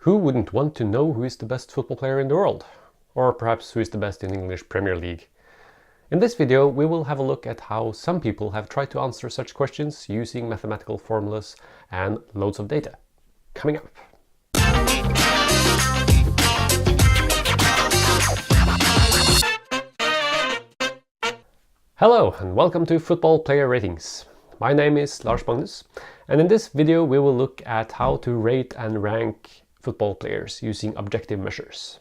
Who wouldn't want to know who is the best football player in the world? Or perhaps who is the best in English Premier League? In this video, we will have a look at how some people have tried to answer such questions using mathematical formulas and loads of data. Coming up. Hello and welcome to Football Player Ratings. My name is Lars Magnus, and in this video we will look at how to rate and rank football players using objective measures.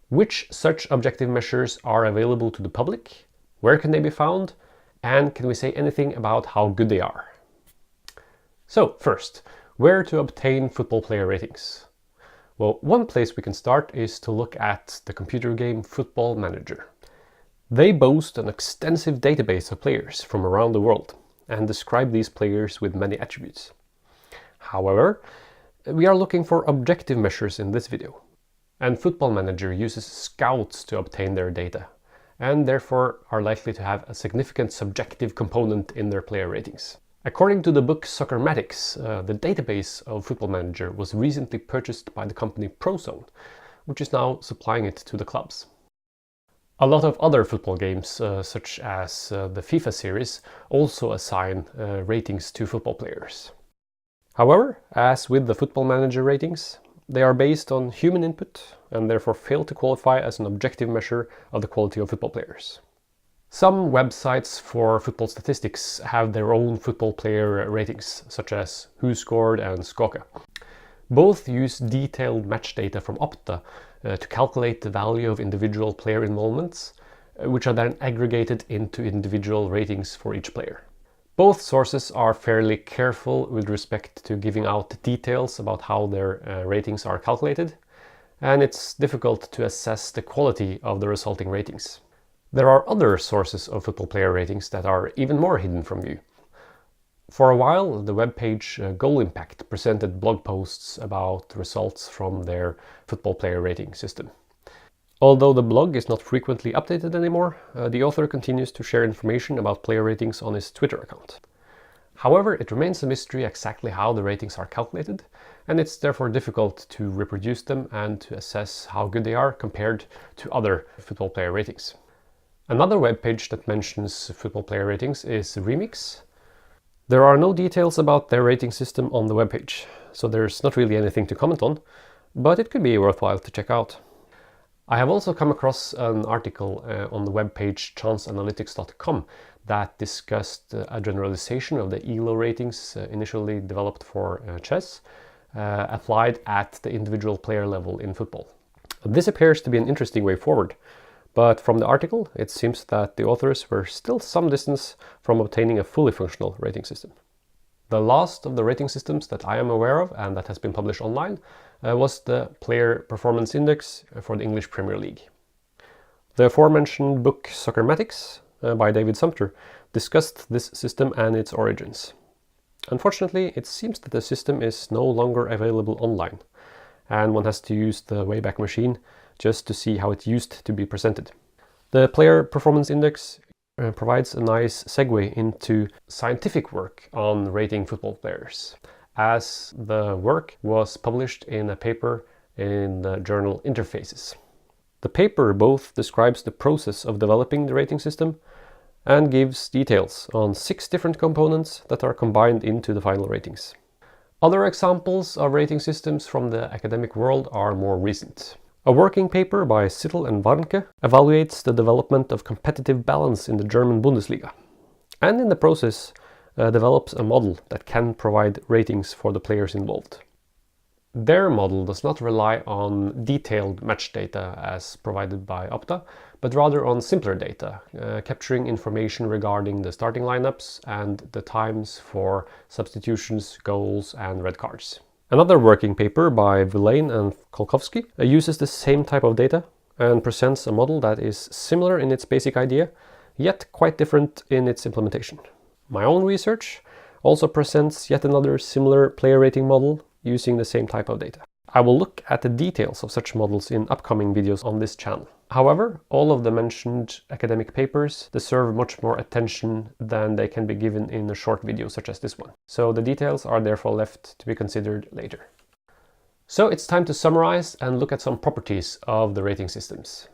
Which such objective measures are available to the public? Where can they be found? And can we say anything about how good they are? So first, where to obtain football player ratings? Well, one place we can start is to look at the computer game Football Manager. They boast an extensive database of players from around the world and describe these players with many attributes. However, we are looking for objective measures in this video, and Football Manager uses scouts to obtain their data, and therefore are likely to have a significant subjective component in their player ratings. According to the book Soccermatics, the database of Football Manager was recently purchased by the company Prozone, which is now supplying it to the clubs. A lot of other football games, such as the FIFA series, also assign ratings to football players. However, as with the Football Manager ratings, they are based on human input and therefore fail to qualify as an objective measure of the quality of football players. Some websites for football statistics have their own football player ratings, such as WhoScored and Skåka. Both use detailed match data from Opta to calculate the value of individual player involvements, which are then aggregated into individual ratings for each player. Both sources are fairly careful with respect to giving out details about how their ratings are calculated, and it's difficult to assess the quality of the resulting ratings. There are other sources of football player ratings that are even more hidden from view. For a while, the webpage Goal Impact presented blog posts about results from their football player rating system. Although the blog is not frequently updated anymore, the author continues to share information about player ratings on his Twitter account. However, it remains a mystery exactly how the ratings are calculated, and it's therefore difficult to reproduce them and to assess how good they are compared to other football player ratings. Another webpage that mentions football player ratings is Remix. There are no details about their rating system on the webpage, so there's not really anything to comment on, but it could be worthwhile to check out. I have also come across an article on the webpage tranceanalytics.com that discussed a generalization of the ELO ratings initially developed for chess, applied at the individual player level in football. This appears to be an interesting way forward, but from the article it seems that the authors were still some distance from obtaining a fully functional rating system. The last of the rating systems that I am aware of and that has been published online was the Player Performance Index for the English Premier League. The aforementioned book Soccermatics by David Sumter discussed this system and its origins. Unfortunately, it seems that the system is no longer available online, and one has to use the Wayback Machine just to see how it used to be presented. The Player Performance Index provides a nice segue into scientific work on rating football players, as the work was published in a paper in the journal Interfaces. The paper both describes the process of developing the rating system and gives details on 6 different components that are combined into the final ratings. Other examples of rating systems from the academic world are more recent. A working paper by Sittel and Warnke evaluates the development of competitive balance in the German Bundesliga, and in the process develops a model that can provide ratings for the players involved. Their model does not rely on detailed match data as provided by Opta, but rather on simpler data, capturing information regarding the starting lineups and the times for substitutions, goals and red cards. Another working paper by Villain and Kolkowski uses the same type of data and presents a model that is similar in its basic idea, yet quite different in its implementation. My own research also presents yet another similar player rating model using the same type of data. I will look at the details of such models in upcoming videos on this channel. However, all of the mentioned academic papers deserve much more attention than they can be given in a short video such as this one. So the details are therefore left to be considered later. So it's time to summarize and look at some properties of the rating systems.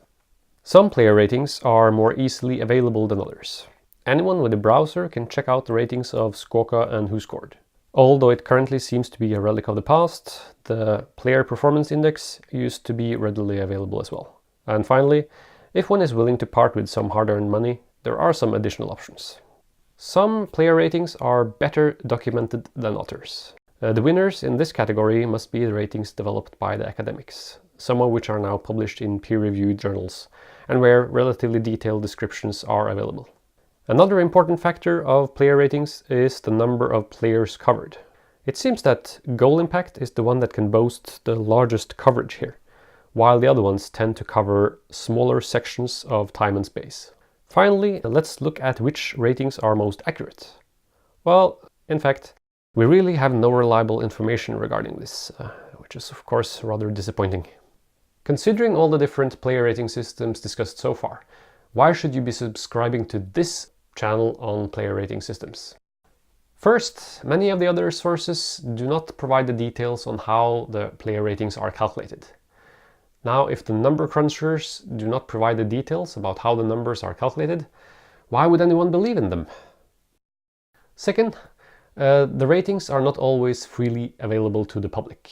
Some player ratings are more easily available than others. Anyone with a browser can check out the ratings of Squawka and WhoScored. Although it currently seems to be a relic of the past, the Player Performance Index used to be readily available as well. And finally, if one is willing to part with some hard-earned money, there are some additional options. Some player ratings are better documented than others. The winners in this category must be the ratings developed by the academics, some of which are now published in peer-reviewed journals, and where relatively detailed descriptions are available. Another important factor of player ratings is the number of players covered. It seems that goal impact is the one that can boast the largest coverage here, while the other ones tend to cover smaller sections of time and space. Finally, let's look at which ratings are most accurate. Well, in fact, we really have no reliable information regarding this, which is of course rather disappointing. Considering all the different player rating systems discussed so far, why should you be subscribing to this channel on player rating systems? First, many of the other sources do not provide the details on how the player ratings are calculated. Now, if the number crunchers do not provide the details about how the numbers are calculated, why would anyone believe in them? Second, the ratings are not always freely available to the public.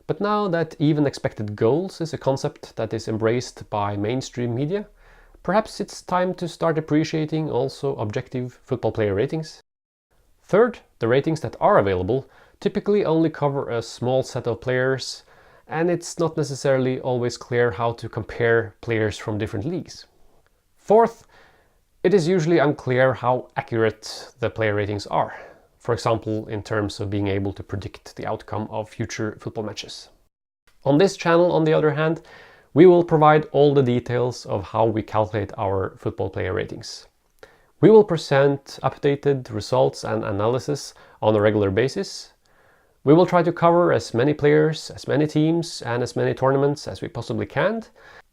But now that even expected goals is a concept that is embraced by mainstream media, perhaps it's time to start appreciating also objective football player ratings. Third, the ratings that are available typically only cover a small set of players, and it's not necessarily always clear how to compare players from different leagues. Fourth, it is usually unclear how accurate the player ratings are, for example in terms of being able to predict the outcome of future football matches. On this channel, on the other hand, we will provide all the details of how we calculate our football player ratings. We will present updated results and analysis on a regular basis. We will try to cover as many players, as many teams, and as many tournaments as we possibly can.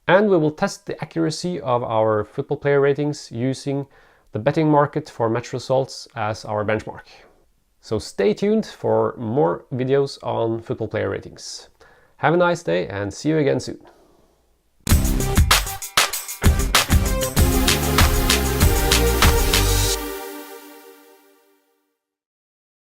And we will test the accuracy of our football player ratings using the betting market for match results as our benchmark. So stay tuned for more videos on football player ratings. Have a nice day and see you again soon.